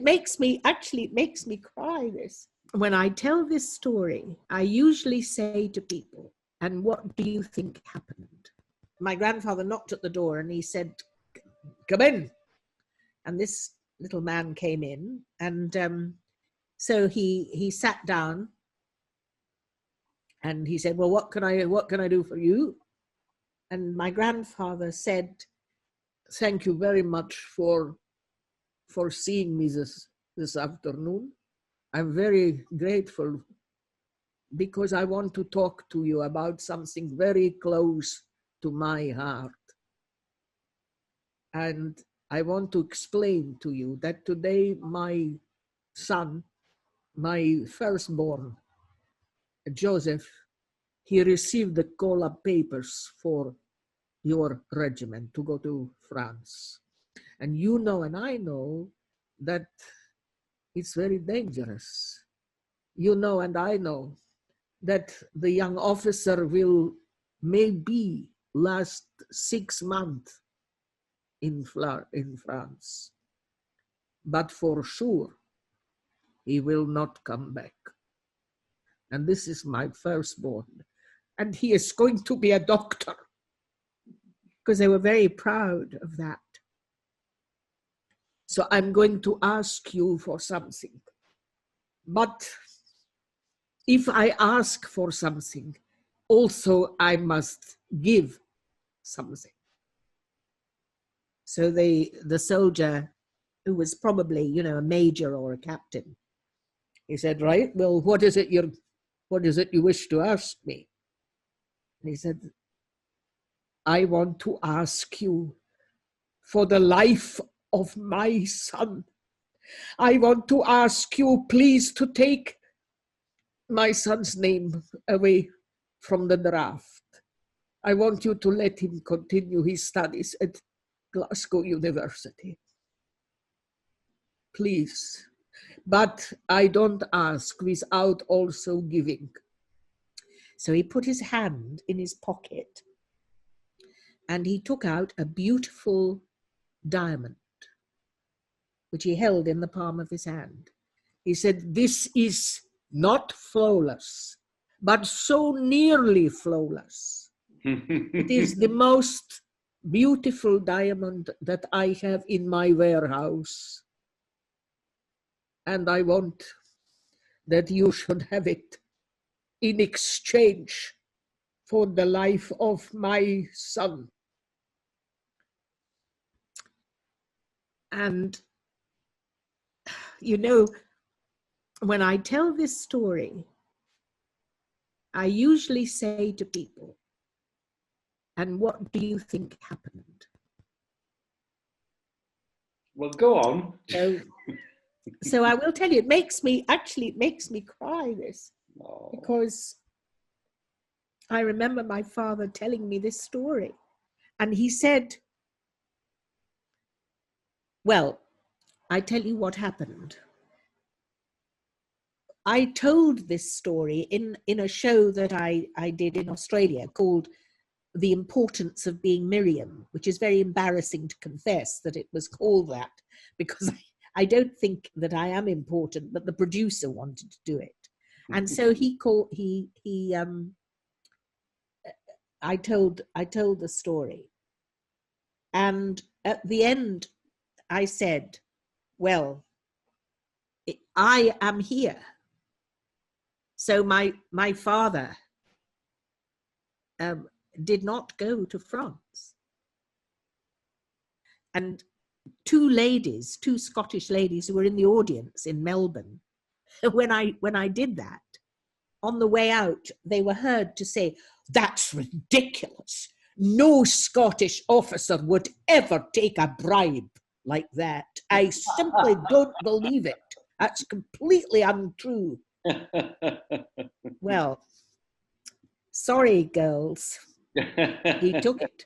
it makes me cry, this. When I tell this story, I usually say to people, and what do you think happened? My grandfather knocked at the door and he said, come in. And this little man came in, and so he sat down and he said, well, what can I do for you? And my grandfather said, thank you very much for seeing me this afternoon. I'm very grateful because I want to talk to you about something very close to my heart. And I want to explain to you that today my son, my firstborn, Joseph, he received the call-up papers for your regiment to go to France. And you know and I know that it's very dangerous. You know and I know that the young officer will maybe last 6 months in France, but for sure he will not come back. And this is my firstborn, and he is going to be a doctor, because they were very proud of that. So I'm going to ask you for something, but if I ask for something, also I must give something. So the soldier, who was probably, you know, a major or a captain, he said, right, well, what is it you wish to ask me? And he said, I want to ask you for the life of my son. I want to ask you, please, to take my son's name away from the draft. I want you to let him continue his studies at Glasgow University. Please. But I don't ask without also giving. So he put his hand in his pocket and he took out a beautiful diamond, which he held in the palm of his hand. He said, this is not flawless, but so nearly flawless. It is the most beautiful diamond that I have in my warehouse. And I want that you should have it in exchange for the life of my son. And, you know, when I tell this story, I usually say to people, and what do you think happened? Well, go on. So I will tell you, it makes me cry, this, because I remember my father telling me this story, and he said, well, I tell you what happened. I told this story in a show that I did in Australia called The Importance of Being Miriam, which is very embarrassing to confess that it was called that, because I don't think that I am important, but the producer wanted to do it. And so I told the story. And at the end, I said, well, I am here. So my father did not go to France. And two Scottish ladies who were in the audience in Melbourne, when I did that, on the way out, they were heard to say, that's ridiculous. No Scottish officer would ever take a bribe like that. I simply don't believe it. That's completely untrue. Well, sorry, girls. He took it.